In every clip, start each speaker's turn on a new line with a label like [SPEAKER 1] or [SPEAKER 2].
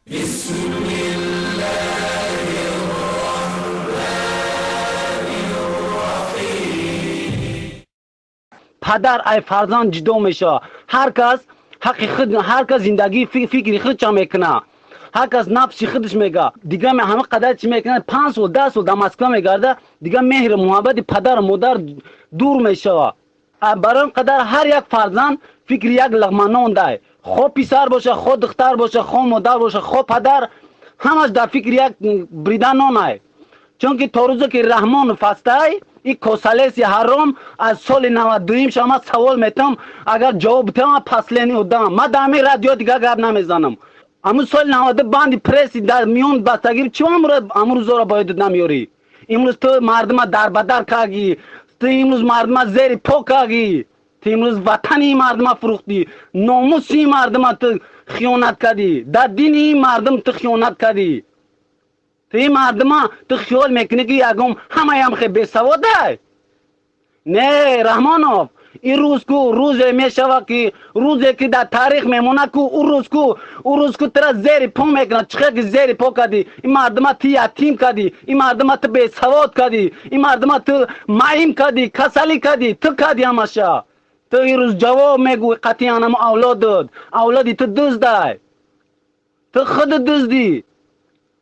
[SPEAKER 1] پدر ای فرزند جدا میشه. هر کس حق خود، هر کس زندگی فکری خودش میکنه، هر کس نفس خودش میگه. دیگه همه قدر چی میکنه 5 سال 10 سال در مسکو میگرده، دیگه مهر محبت پدر و مادر دور میشه. برای قدر هر یک فرزند فکر یک لقمه نان ده، خو پسر باشه، خو دختر باشه، خو مادر باشه، خو پدر، همش در فکر یک بریدن نان. چون که تا روزی که رحمان فستای این کوسالیس حرام از سال 92 شما سوال میتم، اگر جواب بدم پس لینی ودم ما دمی رادیو دیگه گپ نمیزنم. امروز سال 90 باندی پرسی در میون بستگی چی امروز را باید نمیاری؟ امروز تو مردم در بدر کاگی، تو امروز مردم زیر پا کاگی، تو امروز وطنی مردم فروختی، ناموسی مردم تو خیانت کردی، در دینی مردم تو خیانت کردی. تو این مردم تو خیال میکنی که یکم همه هم خیلی بیسواده. نه رحمانوف، این روز کو روز میشوه که روزی که در تاریخ میمونه که اون روز کو ترا زیر پا میکنه. چخه که زیر پا کردی این مردم تو یتیم کردی، این مردم تو بیسواد کردی، این مردم تو مایم کردی، کسلی کردی، تو کردی همشه. تو این روز جواب میگوی قطعی انم اولاد داد، اولادی تو دزده، تو خود دزدی.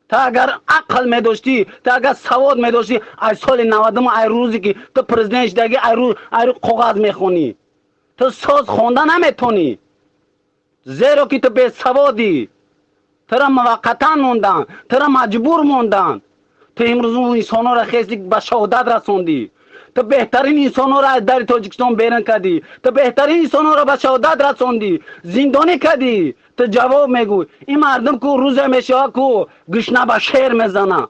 [SPEAKER 1] تا اگر عقل می داشتی، تا اگر سواد می داشتی، از سال 90 ای روزی که تو پرزیدنت دگی ای روز کاغذ میخونی، تو ساز خوندن نمیتونی، زیرا که تو به سوادی. ترا موقتا موندن، ترا مجبور موندن. تو امروز اون انسان را خیلی به شهادت رسوندی، تو بهترین انسان را از در تاجیکستان بیرون کردی، تو بهترین انسان را به شهادت رسوندی، زندانی کردی. تو جواب میگوی این مردم کو روز میشه کو گشنه به شیر میزنه،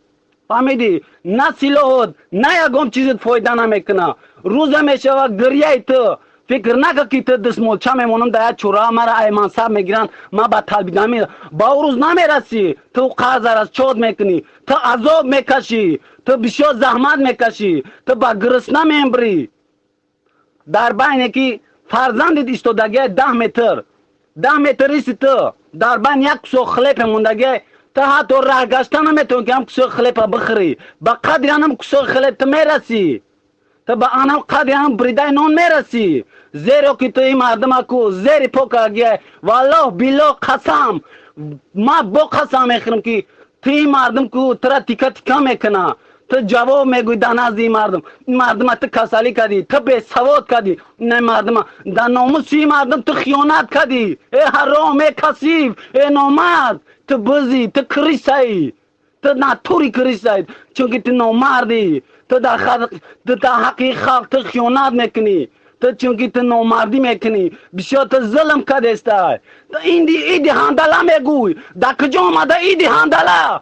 [SPEAKER 1] فهمیدی؟ نه سلاحات نه یکم چیزت فایده نمیکنه. روز میشه گریه تو فکر نکن که تو دستمالچه میمونم در چورا مرا ای منصب میگیرن ما به طالبی نمی با او روز نمیرسی. تو قرض از چود میکنی، تو عذاب میکشی، تو بسیار زحمت میکشی، تو با گرسنه میمری. در بین که فرزندت ایستادگی 10 متر ایستی، تو در بین یک کسو خلیپ موندگی، تو حتی راه گشتن نمیتونی که هم کسو خلیپ بخری. با قدر هم کسو خلیپ تو میرسی، تو با آنم قدر هم بریده نون میرسی. زیرا که تو این مردم کو زیر پا کردی، والله بیلا قسم، ما با قسم میخورم که تو این مردم کو ترا تیکه تیکه میکنه. تو جواب میگوی در نزد این مردم تو کسلی کردی، تو به سواد کردی. نه مردم در ناموس این مردم تو خیانت کردی. ای حرام، ای کثیف، ای نامرد، تو بزی، تو کریسایی، تو ناتوری کریسایی، چون که تو نامردی. تو در حقی خلق تو خیانت میکنی، تو چون که تو نامردی میکنی، بسیار تو ظلم کرده است. تو ایدی هندله میگوی، در کجا آمده ایدی هندله؟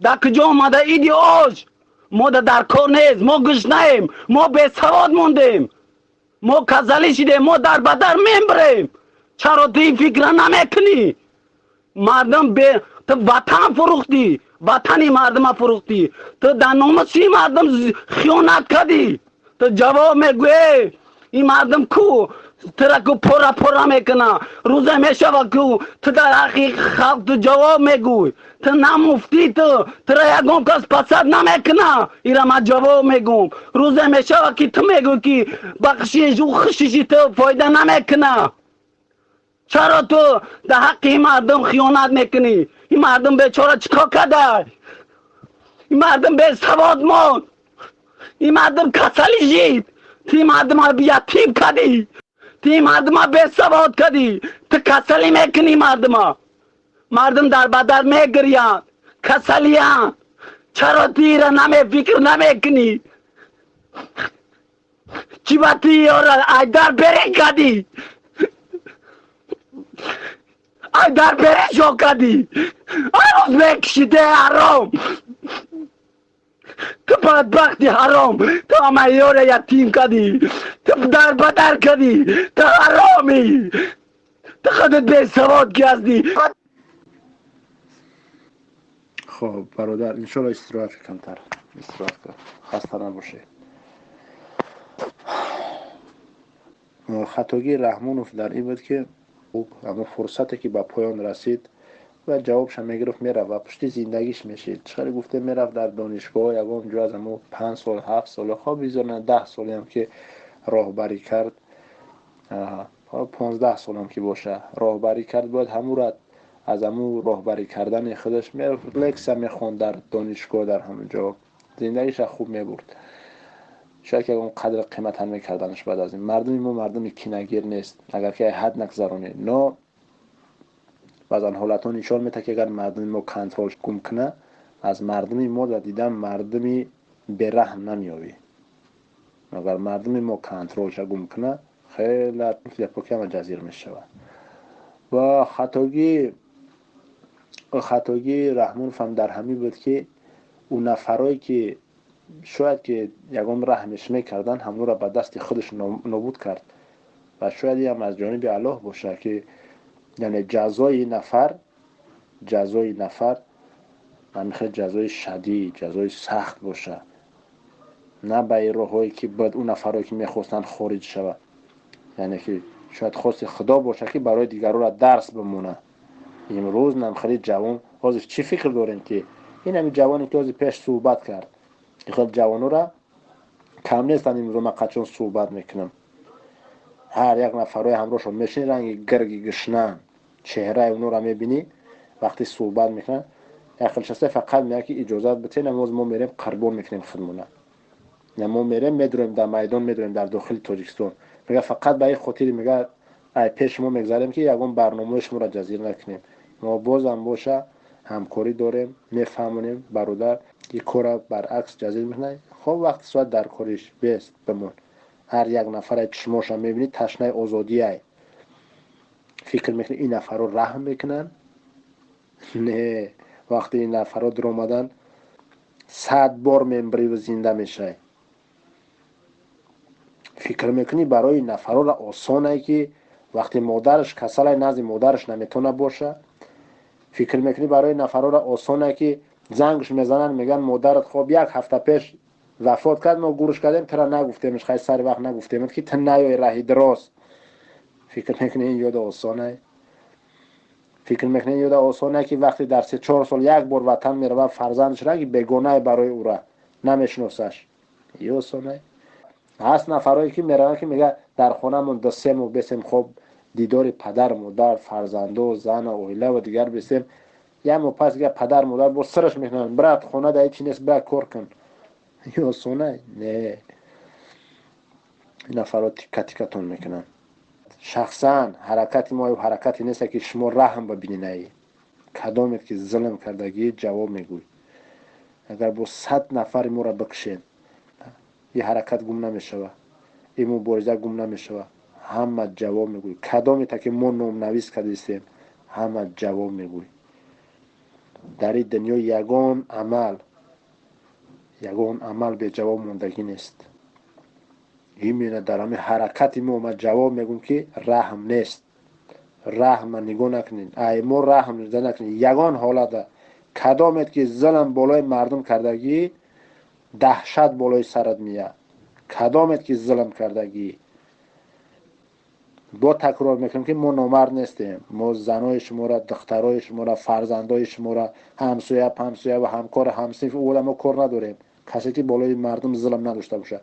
[SPEAKER 1] در کجا آمده ایدی آج؟ ما در کار نیست، ما گشنه‌ایم، ما به سواد موندیم، ما کزلی شدیم، ما در بدر میمریم. چرا تو این فکر نمیکنی؟ مردم به تو وطن فروختی، وطنی مردم فروختی، تو در ناموسی مردم خیانت کردی. تو جواب میگوی این مردم کو ترا کو پورا میکنه. روزه میشه کو تو در حقیق خلق تو جواب میگوی. تو نمفتی، تو ترا یکم کس پسند نمیکنه. ایرا من جواب میگم. روزه میشه که تو میگوی که بخشیش و خشیشی تو فایده نمیکنه. چرا تو در حق این مردم خیانت میکنی؟ این مردم بیچاره چیکار کرده؟ این مردم به سواد موند، این مردم کسلی شید، تو این مردم ها یتیم کردی، تو این مردم ها به سواد کردی، تو کسلی میکنی. مردم در بدر میگریند، کسلی هم. چرا تیره فکر نمیکنی؟ چی باتی یارا ایدار بری کردی، ایدار بری شو کردی، آروز بکشیده حرام. تو بدبختی حرام، تو همه یار یتیم کردی، تو در بدر کردی، تو حرامی، تو خودت به سواد که هستی.
[SPEAKER 2] خب برادر انشالله استراحت کمتر، استراحت کن، خسته نباشه. خطاگی رحمانوف در این بود که اما فرصتی که به پایان رسید و جوابش هم میگرفت میره و پشت زندگیش میشه. چقدر گفته میرفت در دانشگاه یگام جو از همو 5 سال 7 سال خواب بیزارن 10 سالی هم که راهبری کرد، 15 سال هم که باشه راهبری کرد، باید همو را از همو راهبری کردن خودش میرفت لکس هم میخوند در دانشگاه در همونجا، زندگیش خوب میبرد. شاید که اون قدر قیمت هم میکردنش. بعد از این مردمی ما مردمی کینگیر نیست، اگر که حد نگذرونه نه بعضا حالتون نشان میده که اگر مردمی ما کنترل گم کنه از مردمی ما در دیدن مردمی برحم نمیاوی. اگر مردمی ما کنترل شا گم کنه خیلی پاکی هم جزیر میشه. و خطاگی رحمان فهم در همی بود که اون نفرایی که شاید که یگام رحمش میکردن همون را به دست خودش نابود کرد و شاید هم از جانب الله باشه که یعنی جزای نفر من میخواد جزای شدید جزای سخت باشه، نه به راهایی که باید اون نفرایی که میخواستن خارج شود. یعنی که شاید خواست خدا باشه که برای دیگران را درس بمونه. امروز نمیخواد جوان حاضر چی فکر دارین که این همین جوانی که حاضر پیش صحبت کرد خیلی جوانو را کم نیستن امروز من قچون صحبت میکنم هر یک نفرای همراهشون میشین رنگ گرگی گشنه چهره اونو را میبینی وقتی صحبت میکنن اخیل شسته فقط میگه که اجازت بده نماز ما میریم قربان میکنیم خودمون، نه ما میریم میدریم در میدان میدریم در داخل تاجیکستان، میگه فقط به این خاطر میگه ای پیش ما میگذاریم که یگان برنامه‌اش ما را جزیر نکنیم. ما بازم باشه همکاری داریم میفهمونیم برادر این کار برعکس جزیر میکنه. خب وقت ساعت در کاریش بیست بمون. هر یک نفر چشماش میبینی تشنه آزادی ای فکر میکنه این نفر رو رحم میکنن. نه وقتی این نفر رو در آمدن 100 بار ممبری و زنده میشه. فکر میکنی برای این نفر رو آسانه که وقتی مادرش کسل نزد مادرش نمیتونه باشه. فکر میکنی برای نفر رو آسانه که زنگش میزنن میگن مادرت خواب 1 هفته پیش وفات کرد ما گورش کردیم ترا نگفتیمش خیلی سر وقت نگفتیم که تا نیای راهی دراز. فکر میکنی این یاد آسانه؟ فکر میکنی یاد آسانه که وقتی در 3-4 سال 1 بار وطن میره و فرزندش را که بیگانه برای او را نمیشناسش این آسانه؟ هست نفرایی که میرن که میگه در خونه من 2-3 ماه بسیم خب دیدار پدر مادر فرزندو زن و اویله و دیگر بسیم یه ماه پس که پدر مادر با سرش میکنن برات خونه دایی چی نیست برای کار کن. این آسانه؟ نه این نفرات تیکتون میکنن. شخصا حرکت ما حرکتی نیست که شما رحم ببینید. کدامت که ظلم کردگی جواب میگوی. اگر با 100 نفر ما را بکشین این حرکت گم نمیشه، این مبارزه گم نمیشه، همه جواب میگوی. کدامت که ما نام نویس کردیم همه جواب میگوی. در این دنیا یگان عمل به جواب موندگی نیست. این میونه در همه حرکت ما جواب میگم که رحم نیست. رحم نگاه نکنین. ای ما رحم نکنین. یگان حالت کدامت که ظلم بالای مردم کردگی دهشت بالای سرت میاد. کدامت که ظلم کردگی با تکرار میکنم که ما نامرد نیستیم. ما زنای شما را دخترای شما را فرزندای شما را همسایه و همکار همصنف اول ما کار نداریم. کسی که بالای مردم ظلم نداشته باشه.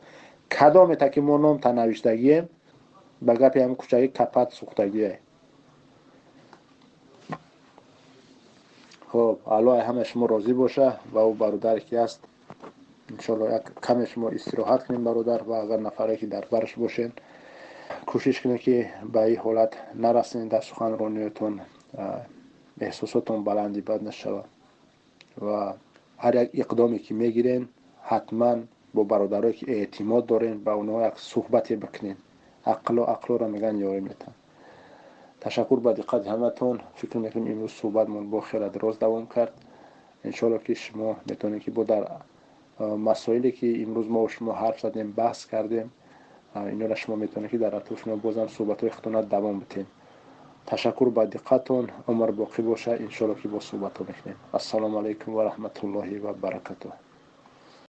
[SPEAKER 2] کدامت که ما نام تنوشتگیم به گپ هم کوچکی کپت سوختگیه. خب الله همه شما راضی باشه و او برادر که است انشالله یک کم شما استراحت کنیم برادر و اگر نفره که در برش باشین کوشش کنید که به این حالت نرسین در سخنرانیتون احساساتون بلندی بد نشود و هر یک اقدامی که میگیرین حتما با برادرایی که اعتماد دارین با اونها یک صحبتی بکنین. عقل را میگن یاری میتن. تشکر با دقت همتون. فکر میکنم امروز صحبتمون با خیلی دراز دوام کرد. انشالله که شما میتونید که با در مسائلی که امروز ما و شما حرف زدیم بحث کردیم اینا را شما میتونید که در اطراف بازم صحبت های خودتون دوام بدین. تشکر با دقتتون. عمر باقی باشه. انشالله که با صحبت ها میکنیم. السلام علیکم و رحمت الله و برکاته.